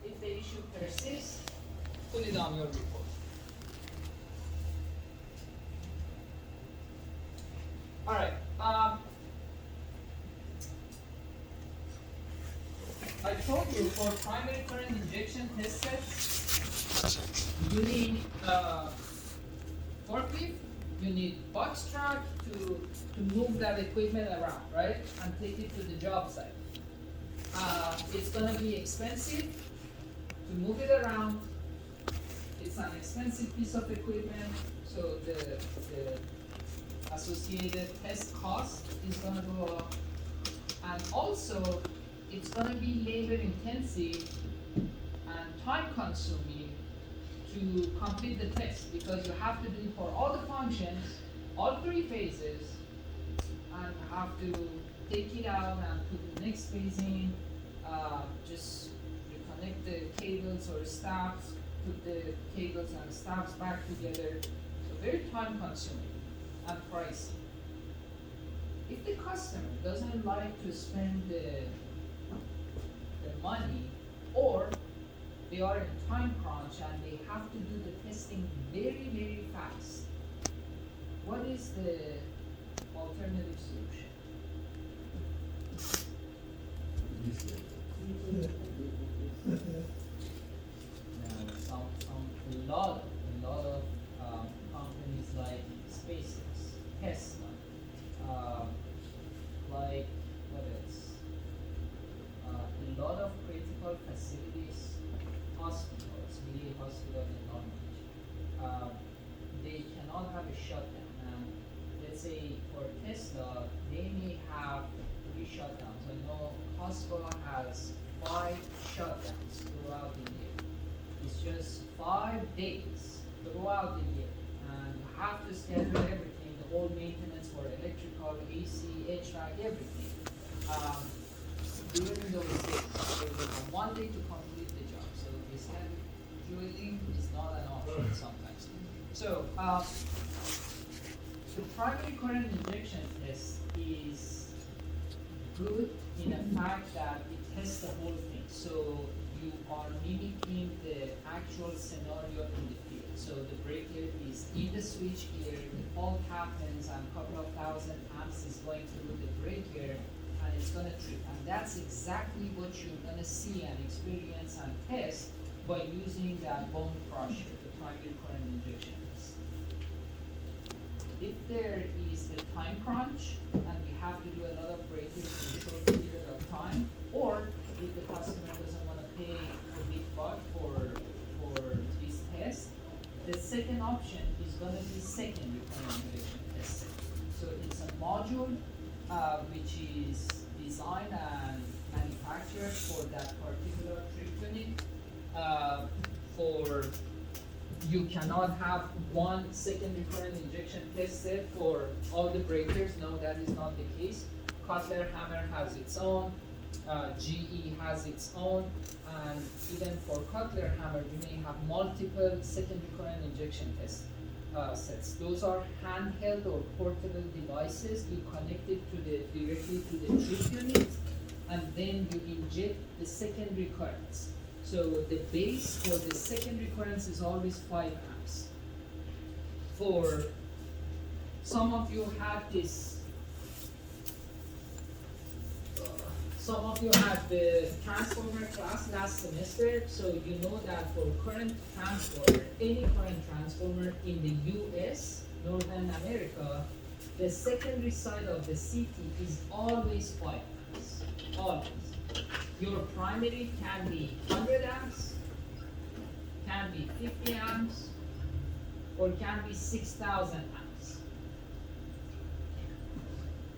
If the issue persists, put it on your report. All right. I told you for primary current injection test sets, you need forklift, you need box truck to move that equipment around, right? And take it to the job site. It's gonna be expensive to move it around. It's an expensive piece of equipment, so the associated test cost is gonna go up. And also, it's gonna be labor intensive and time consuming to complete the test because you have to do it for all the functions, all three phases, and have to take it out and put the next phase in, just reconnect the cables or stacks, put the cables and stacks back together. So very time consuming and pricey. If the customer doesn't like to spend the money, or they are in time crunch and they have to do the testing very, very fast, what is the alternative solution? Now, a lot of companies like SpaceX, Tesla, like what else? A lot of critical facilities, hospitals, VA hospital in Long Beach, they cannot have a shutdown. And let's say for Tesla, they may have 3 shutdowns. I know Costco has 5 shutdowns throughout the year. It's just 5 days throughout the year, and you have to schedule everything, the whole maintenance for electrical, AC, HVAC, everything. During those days, they will have 1 day to complete the job. So rescheduling is not an option sometimes. So the primary current injection test is good in the fact that it tests the whole thing. So you are mimicking the actual scenario in the field. So the breaker is in the switch gear, the fault happens, and a couple of thousand amps is going through the breaker, and it's going to trip. And that's exactly what you're going to see and experience and test by using that bone crusher, the primary current injection test. If there is a time crunch and we have to do a lot of breakers in a short period of time, or if the customer doesn't want to pay a big buck for this test, the second option is going to be secondary current injection test. So it's a module which is designed and manufactured for that particular trip unit. You cannot have one secondary current injection test set for all the breakers. No, that is not the case. Cutler Hammer has its own, GE has its own, and even for Cutler Hammer, you may have multiple secondary current injection test sets. Those are handheld or portable devices. You connect it directly to the trip unit, and then you inject the secondary currents. So the base for the secondary currents is always 5 amps. For some of you had this, some of you had the transformer class last semester, so you know that for current transformer, any current transformer in the US, Northern America, the secondary side of the CT is always 5 amps, always. Your primary can be 100 amps, can be 50 amps, or can be 6,000 amps.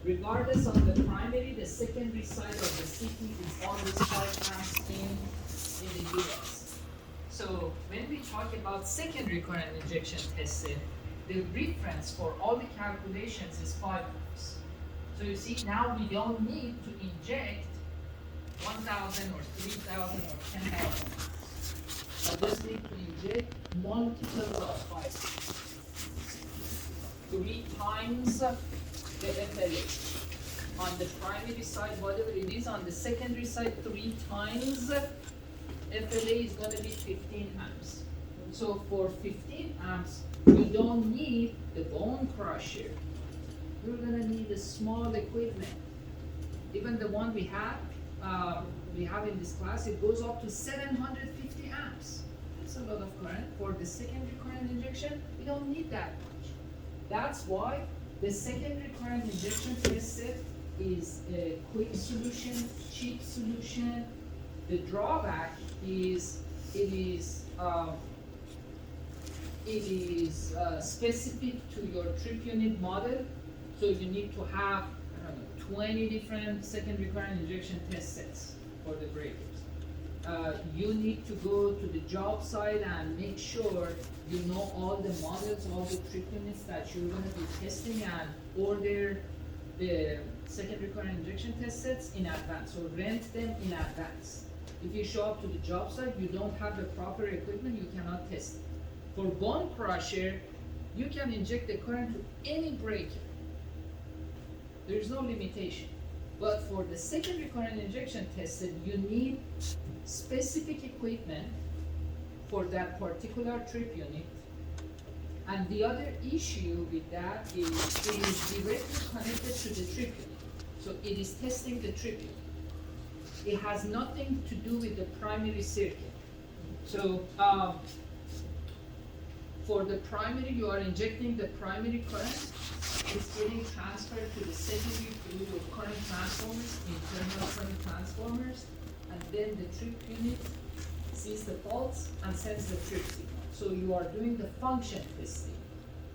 Regardless of the primary, the secondary side of the CT is always 5 amps in the US. So when we talk about secondary current injection testing, the reference for all the calculations is 5 amps. So you see, now we don't need to inject 1,000 or 3,000 or 10,000. I just need to inject multiples of 5. 3 times the FLH. On the primary side, whatever it is, on the secondary side, 3 times FLA is gonna be 15 amps. So for 15 amps, you don't need the bone crusher. You're gonna need a small equipment. Even the one we have in this class, it goes up to 750 amps. That's a lot of current. For the secondary current injection, we don't need that much. That's why the secondary current injection test set is a quick solution, cheap solution. The drawback is it is specific to your trip unit model, so you need to have, I don't know, 20 different secondary current injection test sets for the breakers. You need to go to the job site and make sure you know all the models, all the trip units that you're going to be testing, and order the secondary current injection test sets in advance, or rent them in advance. If you show up to the job site, you don't have the proper equipment, you cannot test it. For bone crusher, you can inject the current to any breaker. There's no limitation. But for the secondary current injection tested, you need specific equipment for that particular trip unit. And the other issue with that is it is directly connected to the trip unit. So it is testing the trip unit. It has nothing to do with the primary circuit. So for the primary, you are injecting the primary current. It's getting transferred to the secondary through your current transformers, internal current transformers, and then the trip unit sees the pulse and sends the trip signal. So you are doing the function testing.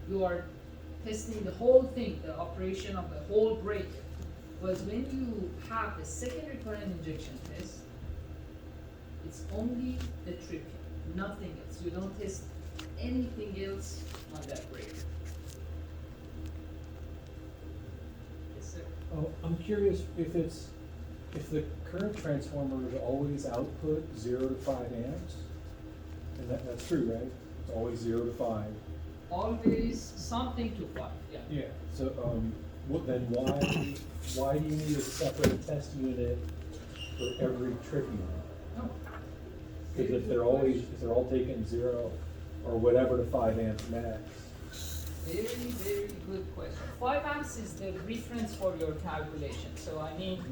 You are testing the whole thing, the operation of the whole breaker. But when you have the secondary current injection test, it's only the trip unit, nothing else. You don't test anything else on that breaker. Yes, sir. Oh, I'm curious if the current transformer is always output 0 to 5 amps, and that's true, right? It's always 0 to 5. Always something to 5, yeah. Yeah. So then why do you need a separate test unit for every trip unit? No. Because if they're all taking 0 or whatever to 5 amps max. Very, very good question. 5 amps is the reference for your calculation. So I mean,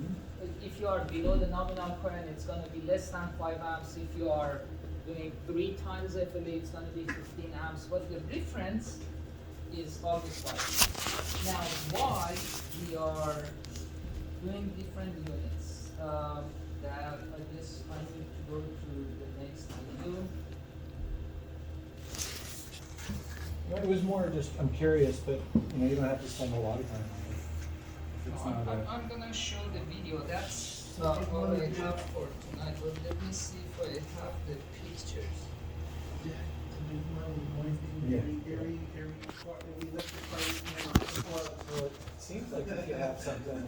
if you are below the nominal current, it's going to be less than 5 amps. If you are doing 3 times FLA, it's going to be 15 amps. But the reference is always 5 amps. Now, why we are doing different units? That I guess I need to go to the next video. It was more just, I'm curious, but you don't have to spend a lot of time on it. It's not I'm gonna show the video. That's what I have for tonight. But let me see if I have the pictures. So it seems like you could have something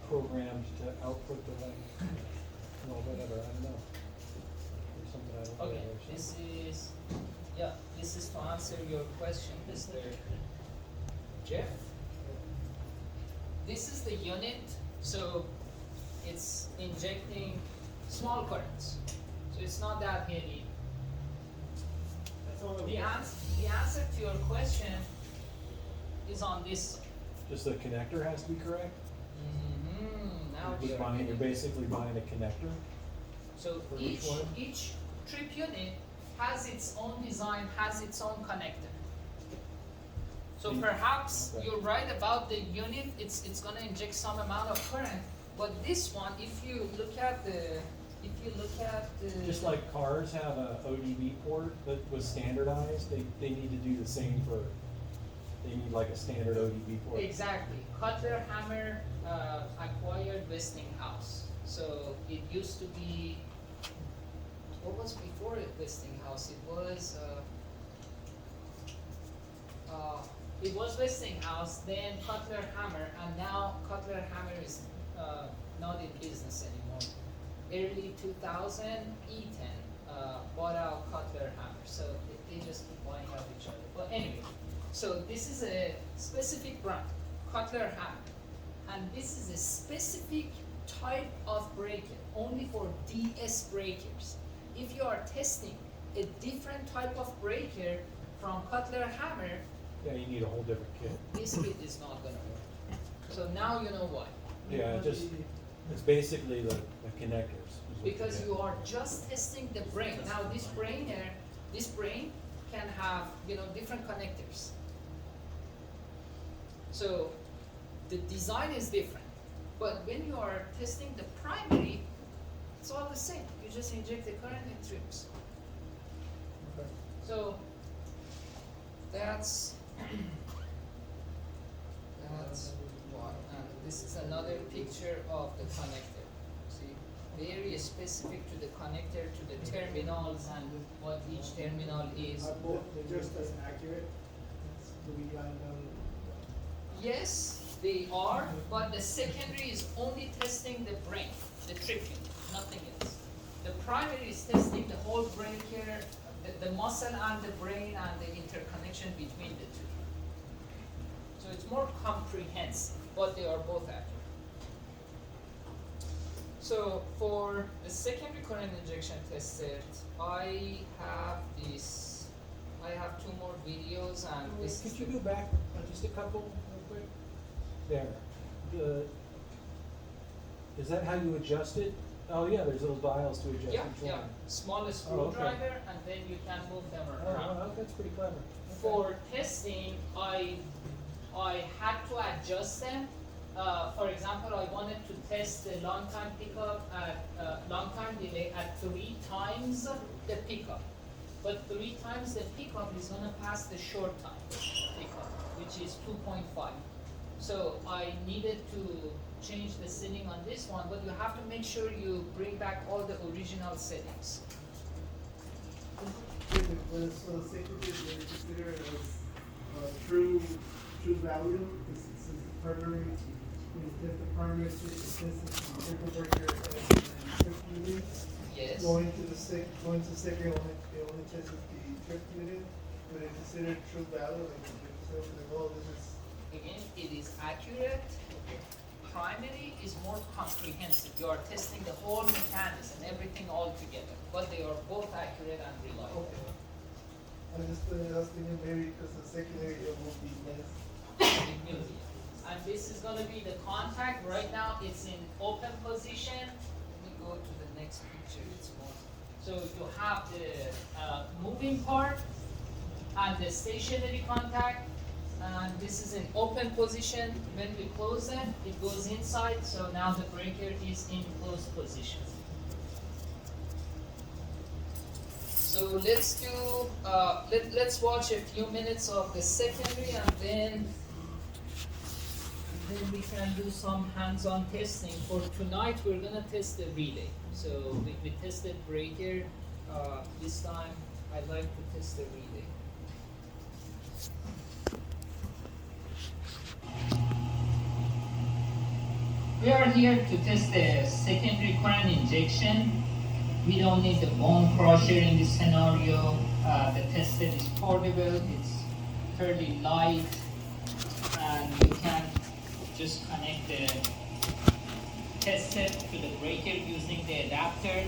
programmed to output the link. Well, whatever, I don't know. There's something I don't know. Okay, this is to answer your question, Mr. Jeff. This is the unit, so it's injecting small currents. So it's not that heavy. The answer to your question is on this side. Just the connector has to be correct? Now You're basically buying a connector? So For each one? each trip unit has its own design, has its own connector. So perhaps Okay. you're right about the unit, it's gonna inject some amount of current, but this one, if you look at the Just like cars have a ODB port that was standardized, they need to do the same they need like a standard ODB port. Exactly. Cutler Hammer acquired Westinghouse. So it used to be, what was before it Westinghouse? It was Westinghouse, then Cutler Hammer, and now Cutler Hammer is not in business anymore. Early 2000, Eaton bought out Cutler Hammer, so they just keep buying out each other. But anyway, so this is a specific brand, Cutler Hammer, and this is a specific type of breaker, only for DS breakers. if you are testing a different type of breaker from Cutler hammer, Yeah, you need a whole different kit. this kit is not gonna work. So now you know why. Yeah, it's basically the connectors. is what Because get. you are just testing the brain. Now this brain can have, different connectors. So the design is different. But when you are testing the primary, it's all the same. You just inject the current and it trips. Okay. So that's what. And this is another picture of the connector. See, very specific to the connector, to the terminals, and what each terminal is. Are both just as accurate? Do we got them? Yes, they are, but the secondary is only testing the brain, the tripping, nothing else. The primary is testing the whole breaker, the muscle and the brain and the interconnection between the two. So it's more comprehensive, but they are both accurate. So for the secondary current injection test set, I have two more videos and this is Could you go back just a couple real quick? There. Is that how you adjust it? Oh yeah, there's little dials to adjust Yeah, each yeah, one. small Oh, screwdriver, and then you can move them Oh, around. wow, that's pretty clever. Okay. For testing, I had to adjust them. For example, I wanted to test the long time pickup at long time delay at 3 times the pickup. But 3 times the pickup is gonna pass the short time pickup, which is 2.5. So I needed to change the setting on this one, but you have to make sure you bring back all the original settings. So the secondary, they consider it as true value, because it's a primary, when you test the primary, it's just the circuit breaker and trip unit. Yes. Going to secondary, it only tests the trip unit, but it's considered true value, like, so the goal is Again, it is accurate. Primary is more comprehensive. You are testing the whole mechanism, everything all together, but they are both accurate and reliable. okay. I was thinking maybe because the secondary, it will be less. It will be. And this is gonna be the contact. Right now, it's in open position. Let me go to the next picture. It's more. So you have the moving part and the stationary contact. And this is in open position. When we close it, it goes inside. So now the breaker is in closed position. So let's do, let's watch a few minutes of the secondary and then we can do some hands-on testing. For tonight, we're gonna test the relay. So we tested breaker. This time, I'd like to test the relay. We are here to test the secondary current injection. We don't need the bone crusher in this scenario. The test set is portable, it's fairly light, and you can just connect the test set to the breaker using the adapter.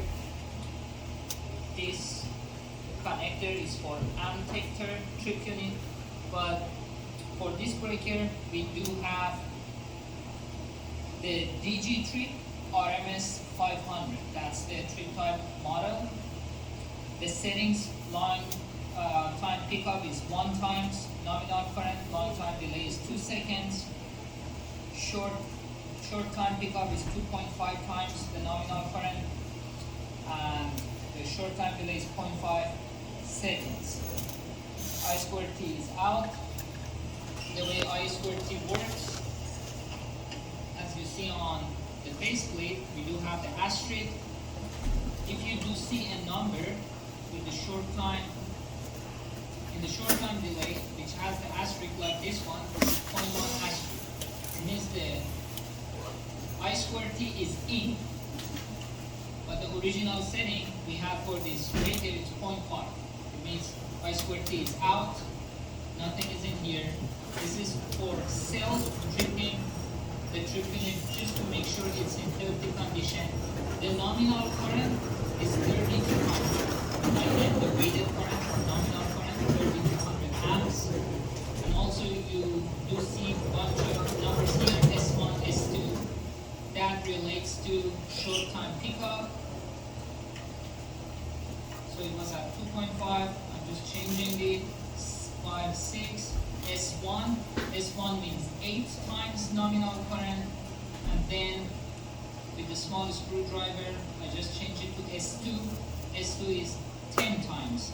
This connector is for Amtector trip unit, but for this breaker, we do have the DG3 RMS 500. That's the trip type model. The settings: long time pickup is 1 times, nominal current, long time delay is 2 seconds. Short time pickup is 2.5 times the nominal current, and the short time delay is 0.5 seconds. I squared T is out. The way I squared T works, as you see on the faceplate, we do have the asterisk. If you do see a number with the short time, in the short time delay, which has the asterisk like this one, 0.1 asterisk, it means the I squared T is in, but the original setting we have for this breaker is 0.5. It means I squared T is out, nothing is in here. This is for self-tripping the trip unit, just to make sure it's in healthy condition. The nominal current is 32 amps. So it was at 2.5. I'm just changing it. 5, 6, S1. S1 means 8 times nominal current. And then with the small screwdriver, I just change it to S2. S2 is 10 times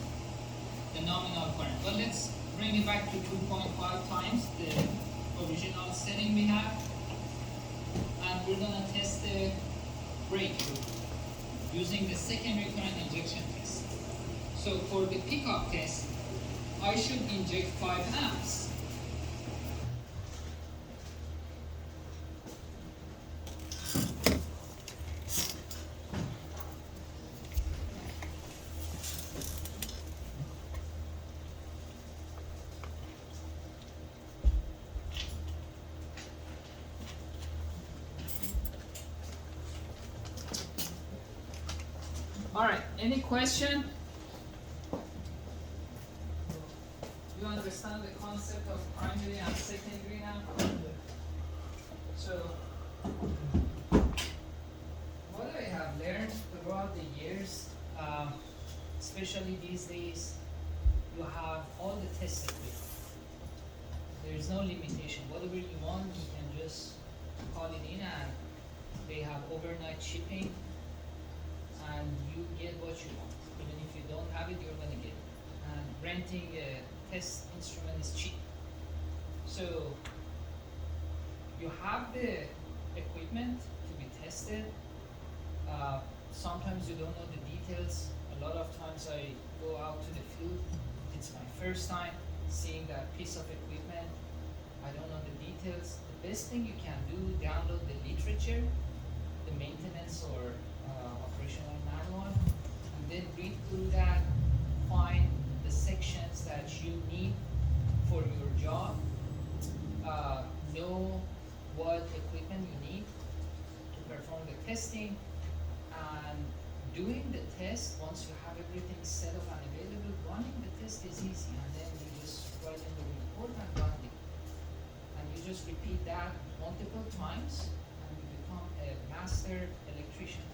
the nominal current. Well, let's bring it back to 2.5 times the original setting we have. And we're gonna test the breakthrough using the secondary current injection test. So for the pickup test, I should inject 5 amps. All right, any question? You understand the concept of primary and secondary now? So, what I have learned throughout the years, especially these days, you have all the test equipment. There is no limitation. Whatever you want, you can just call it in, and they have overnight shipping, and you get what you want. Even if you don't have it, you're gonna get it. And renting a test instrument is cheap. So you have the equipment to be tested. Sometimes you don't know the details. A lot of times I go out to the field. It's my first time seeing that piece of equipment. I don't know the details. The best thing you can do, download the literature, the maintenance or operational manual, and then read through that, find the sections that you need for your job, know what equipment you need to perform the testing, and doing the test, once you have everything set up and available, running the test is easy, and then you just write in the report and run it. And you just repeat that multiple times, and you become a master electrician.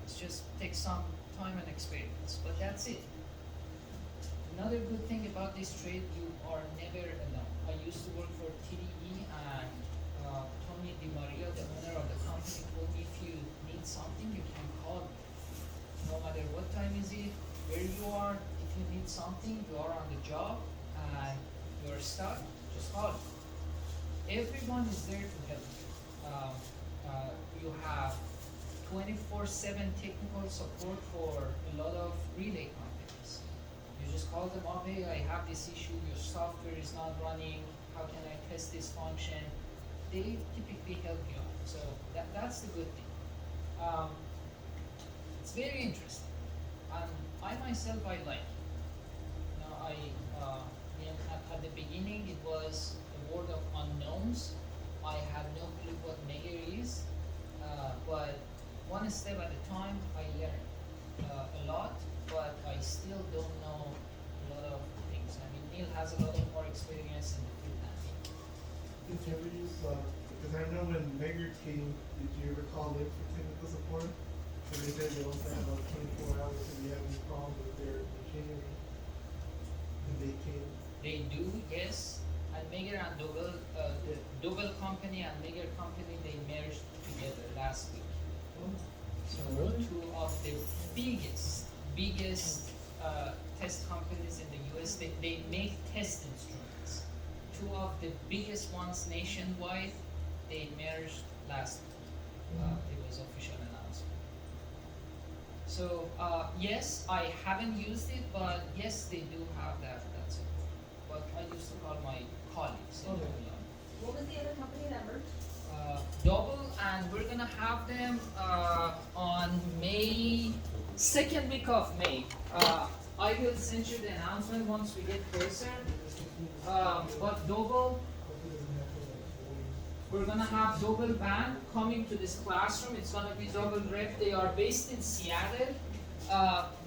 It just takes some time and experience, but that's it. Another good thing about this trade, you are never alone. I used to work for TDE, and Tony DiMaria, the owner of the company, told me if you need something, you can call me. No matter what time is it, where you are, if you need something, you are on the job, and you're stuck, just call me. Everyone is there to help you. You have 24/7 technical support for a lot of relay companies. You just call them up, hey, I have this issue, your software is not running, how can I test this function? They typically help you out. So that's the good thing. It's very interesting. And I myself, I like it. At the beginning, it was a world of unknowns. I had no clue what Megger is, but one step at a time, I learned a lot, but I still don't know a lot of things. I mean, Neil has a lot more experience in the field than me. Did you ever use, because I know when Megger came, did you ever call in for technical support? So they said they also have about 24 hours if you have any problems with their machinery. And they came. They do, yes. And Megger and Doble, the Doble company and Megger company, they merged together last week. So Really? two of the biggest test companies in the US, they make test instruments. Two of the biggest ones nationwide, they merged last week. It was official announcement. So yes, I haven't used it, but yes, they do have that support. But I used to call my colleagues. In Okay. What was the other company that merged? Double, and we're gonna have them on May, second week of May. I will send you the announcement once we get closer. But Double, we're gonna have Double band coming to this classroom. It's gonna be Double rep. They are based in Seattle,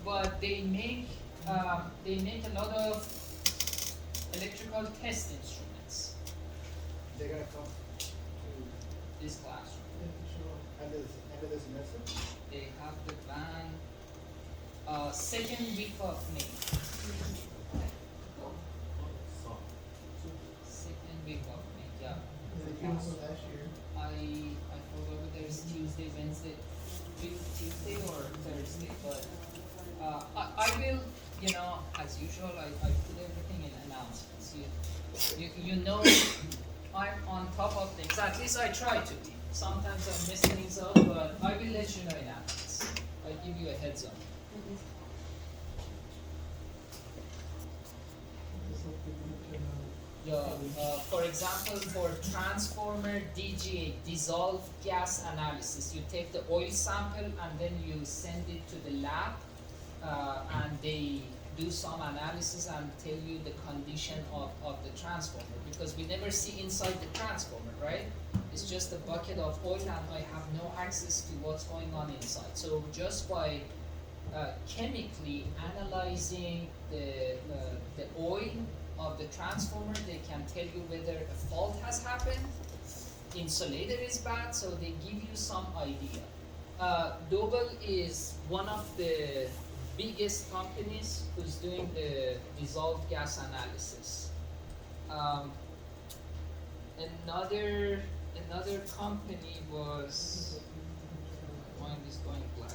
but they make a lot of electrical test instruments. They're gonna come to This classroom. end of the semester? They have the van second week of May. Second week of May, yeah. They came from last year. I forgot whether it's Tuesday, Wednesday, Tuesday or Thursday, but I will, you know, as usual, I put everything in announcements. You know, I'm on top of things. At least I try to be. Sometimes I mess things up, but I will let you know in advance. I give you a heads up. Just hope they can, Yeah, for example, for transformer DGA, dissolved gas analysis, you take the oil sample and then you send it to the lab, and they do some analysis and tell you the condition of the transformer, because we never see inside the transformer, right? It's just a bucket of oil and I have no access to what's going on inside. So just by chemically analyzing the oil of the transformer, they can tell you whether a fault has happened, insulator is bad, so they give you some idea. Doble is one of the biggest companies who's doing the dissolved gas analysis. Another company was, mine is going blank.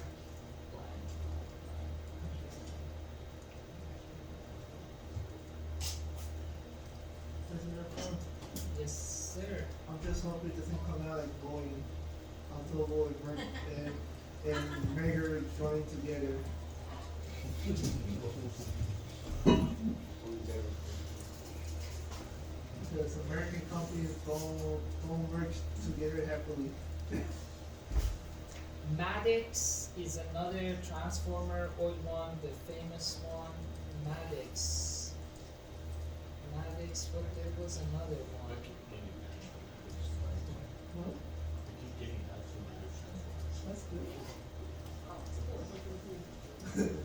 Doesn't matter. Yes, sir. I'm just hoping it doesn't come out like going until Lord and Megger joining together. Because American companies don't work together happily. Maddox is another transformer oil one, the famous one. Maddox, but there was another one. Well, that's good.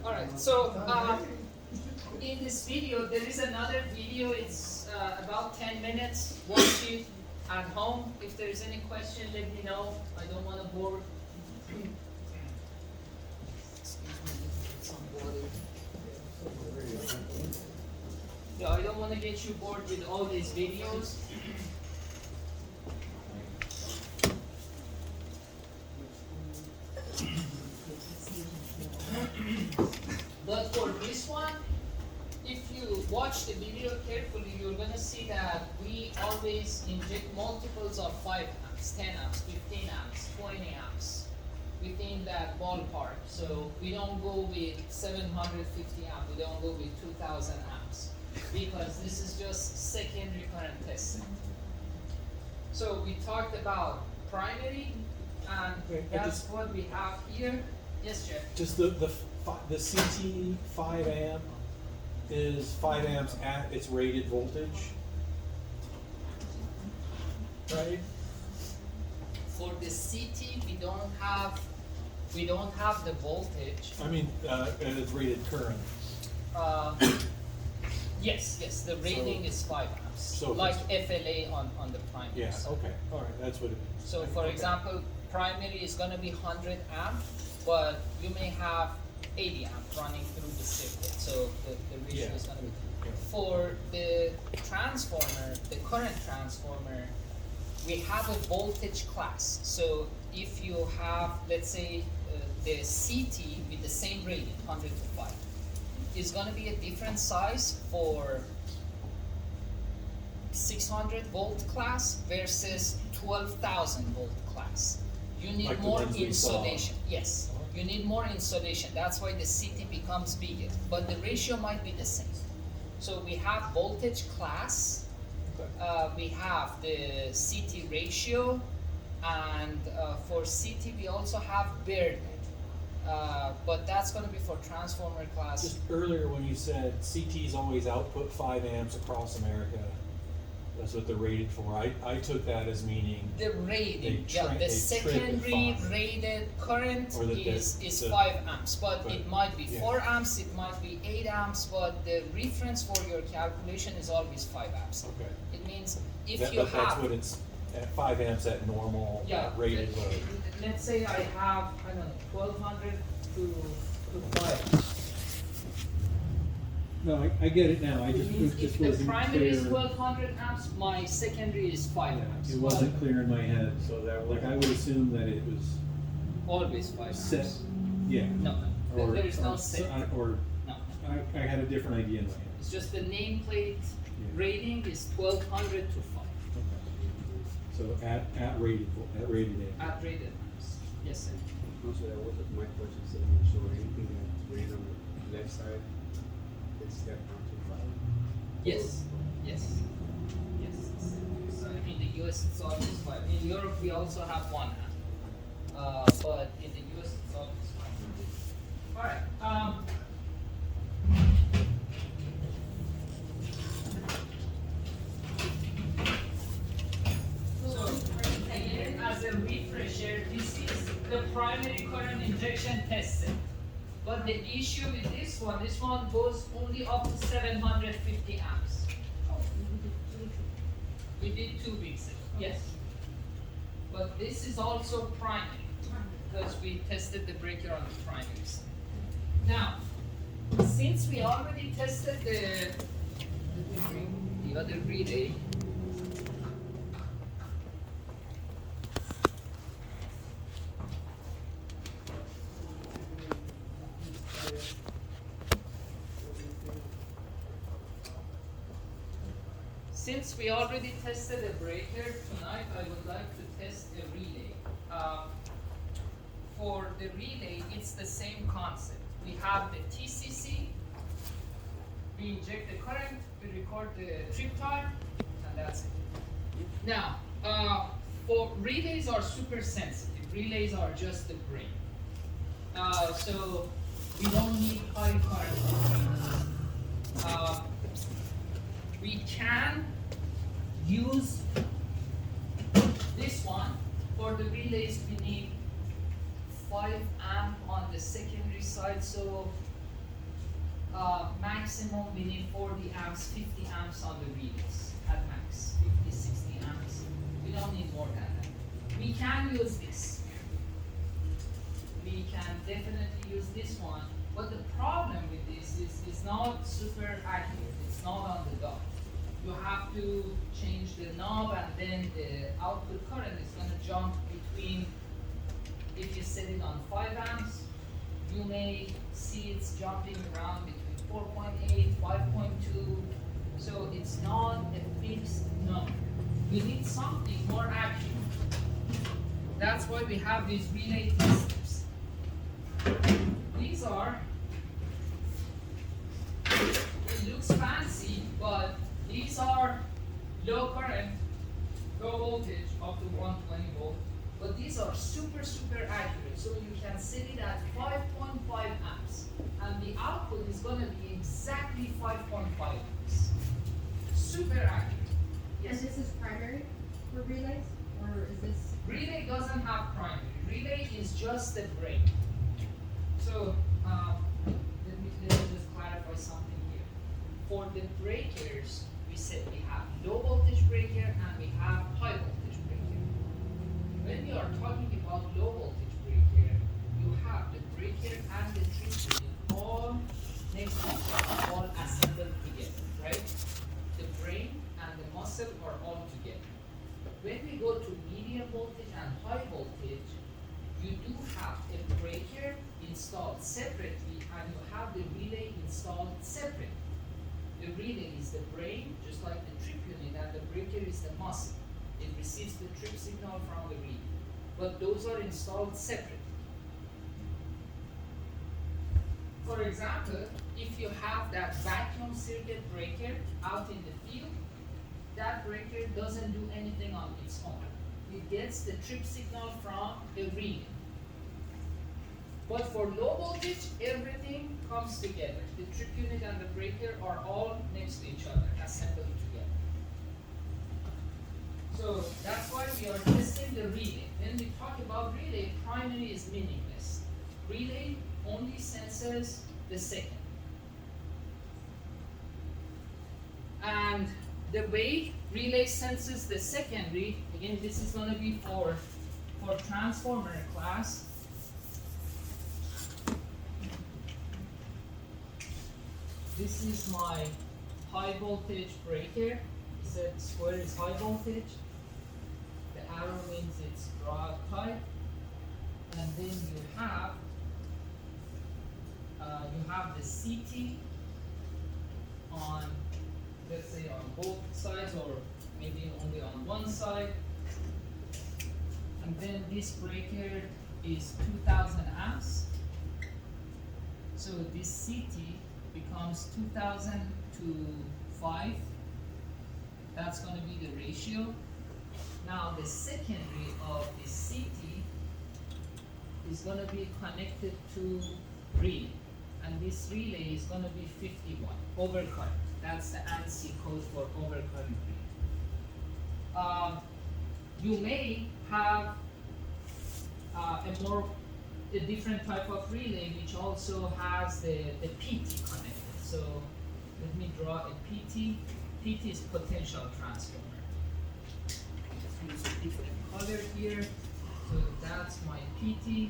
Alright, so in this video, there is another video, it's about 10 minutes. Watch it at home. If there is any question, let me know. I don't want to bore. Excuse me, let me get some water. Yeah, I don't want to get you bored with all these videos. But for this one, if you watch the video carefully, you're gonna see that we always inject multiples of 5 amps, 10 amps, 15 amps, 20 amps within that ballpark. So we don't go with 750 amps, we don't go with 2000 amps, because this is just secondary current testing. So we talked about primary, and Okay, I that's just- what we have here. Yes, Jeff? Just the CT 5 amp is 5 amps at its rated voltage, right? For the CT, we don't have the voltage. I mean, at its rated current. Yes, the rating is 5 amps, So if like it's- FLA on the primary Yeah, side. okay, all right, that's what it means. So for Okay. example, primary is gonna be 100 amp, but you may have 80 amp running through the circuit, so the ratio Yeah. is gonna be. Yeah. For the transformer, the current transformer, we have a voltage class. So if you have, let's say, the CT with the same rating, 100 to 5, is gonna be a different size for 600 volt class versus 12,000 volt class. You need Like the more ones we saw. insulation. Yes, you need more insulation. That's why the CT becomes bigger, but the ratio might be the same. So we have voltage class, Okay. we have the CT ratio, and for CT we also have burden. But that's going to be for transformer class. Just earlier when you said CT's always output 5 amps across America, that's what they're rated for. I took that as meaning, The rating, They yeah, tra- the they secondary trip at 5. rated current Or the- is the- 5 amps, but Right. it might be Yeah. 4 amps, it might be 8 amps, but the reference for your calculation is always 5 amps. okay. It means if That- you but that's have, what it's, at 5 amps at normal yeah, rated let- load. let's say I have, I don't know, 1200 to 5. No, I get it now, I It just, means it just if the wasn't primary is clear. 1200 amps, my secondary is 5 amps. It wasn't clear in my head, So that like I would assume that it was Always 5 set, amps. yeah. No, no, Or, there is no or, set. or, No, I had a different idea in my head. it's just the nameplate Yeah. rating is 1200 to 5 So at rated amp. at rated amps. Yes, sir. Also, that was my question, so anything that's rated on the left side, it's step down to 5? Yes, yes, yes. So in the US it's always 5. In Europe we also have 1 amp. But in the US it's always 5. Alright, so again, as a refresher, this is the primary current injection tested. But the issue with this one goes only up to 750 amps. We did 2 weeks ago, yes. But this is also primary, because we tested the breaker on the primary side. Now, since we already tested the other relay, since we already tested a breaker, tonight I would like to test a relay. For the relay, it's the same concept. We have the TCC, we inject the current, we record the trip time, and that's it. Now, for relays are super sensitive. Relays are just the brain. So we don't need high current. We can use this one. For the relays, we need 5 amp on the secondary side, so maximum we need 40 amps, 50 amps on the relays at max, 50, 60 amps. We don't need more than that. We can use this. We can definitely use this one, but the problem with this is it's not super accurate. It's not on the dot. You have to change the knob, and then the output current is going to jump between. If you set it on 5 amps, you may see it's jumping around between 4.8, 5.2. So it's not a fixed number. We need something more accurate. That's why we have these relay testers. These are, it looks fancy, but these are low current, low voltage up to 120 volt. But these are super, super accurate. So you can set it at 5.5 amps. And the output is going to be exactly 5.5 amps. Super accurate. And Yes. this is primary for relays, or is this? Relay doesn't have primary. Relay is just the brain. So let me just clarify something here. For the breakers, we said we have low voltage breaker and we have high voltage breaker. When we are talking about low voltage breaker, you have the breaker and the trip unit all next to each other, all assembled together, right? The brain and the muscle are all together. When we go to medium voltage and high voltage, you do have a breaker installed separately and you have the relay installed separately. The relay is the brain, just like the trip unit, and the breaker is the muscle. It receives the trip signal from the relay. But those are installed separately. For example, if you have that vacuum circuit breaker out in the field, that breaker doesn't do anything on its own. It gets the trip signal from the relay. But for low voltage, everything comes together. The trip unit and the breaker are all next to each other, assembled together. So that's why we are testing the relay. When we talk about relay, primary is meaningless. Relay only senses the second. And the way relay senses the secondary, again, this is going to be for transformer class. this is my high voltage breaker. Set square is high voltage. The arrow means it's draw type. And then you have the CT on, let's say on both sides or maybe only on one side. And then this breaker is 2000 amps. So this CT becomes 2000 to 5. That's going to be the ratio. Now the secondary of this CT is going to be connected to relay. And this relay is going to be 51, overcurrent. That's the ANSI code for overcurrent relay. You may have a different type of relay which also has the PT connected. So let me draw a PT. PT is potential transformer. Let's use a different color here. So that's my PT.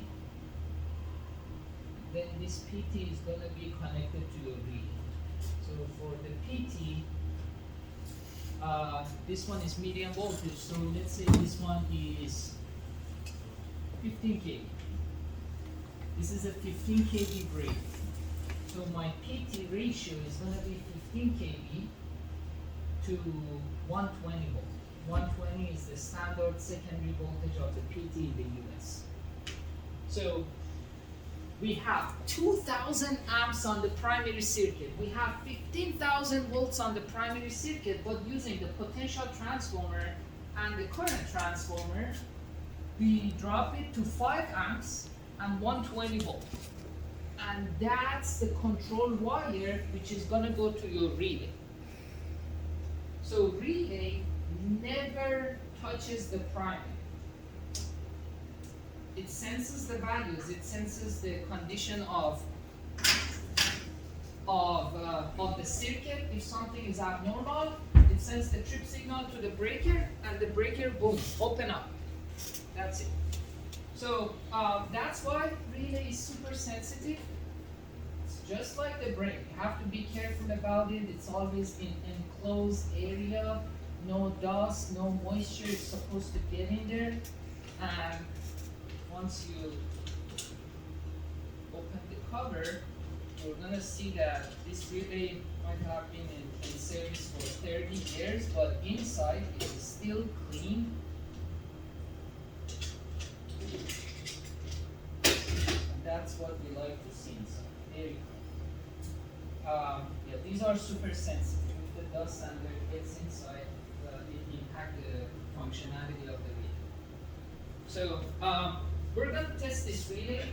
Then this PT is going to be connected to a relay. So for the PT, this one is medium voltage. So let's say this one is 15 kV. This is a 15 kV break. So my PT ratio is going to be 15 kV to 120 volt. 120 is the standard secondary voltage of the PT in the US. So we have 2000 amps on the primary circuit. We have 15,000 volts on the primary circuit, but using the potential transformer and the current transformer, we drop it to 5 amps and 120 volts. And that's the control wire which is gonna go to your relay. So relay never touches the primary. It senses the values, it senses the condition of the circuit. If something is abnormal, it sends the trip signal to the breaker, and the breaker, boom, open up. That's it. So that's why relay is super sensitive. It's just like the brain. You have to be careful about it. It's always in enclosed area. No dust, no moisture is supposed to get in there. And once you open the cover, you're gonna see that this relay might have been in service for 30 years, but inside it is still clean. And that's what we like to see inside. There you go. Yeah, these are super sensitive. If the dust and dirt gets inside, it impacts the functionality of the relay. So we're gonna test this relay.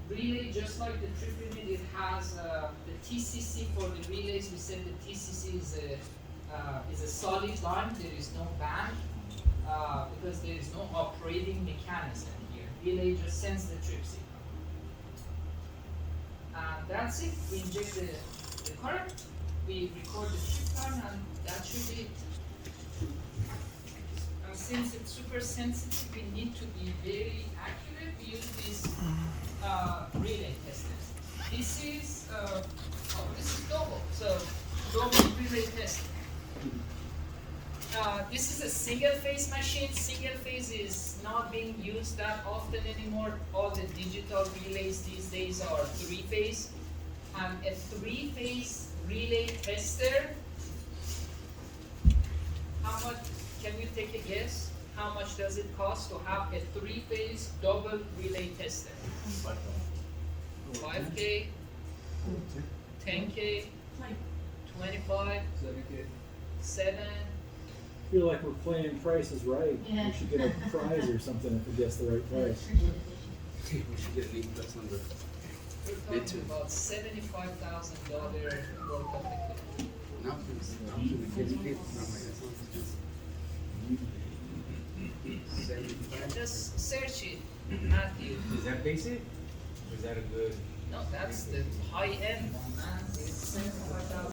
Relay, just like the trip limit, it has the TCC for the relays. We said the TCC is a solid line. There is no band because there is no operating mechanism here. Relay just sends the trip signal. And that's it. We inject the current, we record the trip time, and that should be it. And since it's super sensitive, we need to be very accurate. We use this relay tester. This is double. So double relay tester. This is a single phase machine. Single phase is not being used that often anymore. All the digital relays these days are 3-phase. And a 3-phase relay tester, how much, can you take a guess? How much does it cost to have a 3-phase double relay tester? 5K, 10K, 25, 7. I feel like we're playing Price is Right. Yeah. We should get a prize or something if we guess the right price. We should get linked plus number. We're talking about $75,000 worth of equipment. No, please. I'm gonna get it. No, that's not expensive. 75. Just search it, Matthew. Is that basic? Or is that a good? No, that's the high end one, man.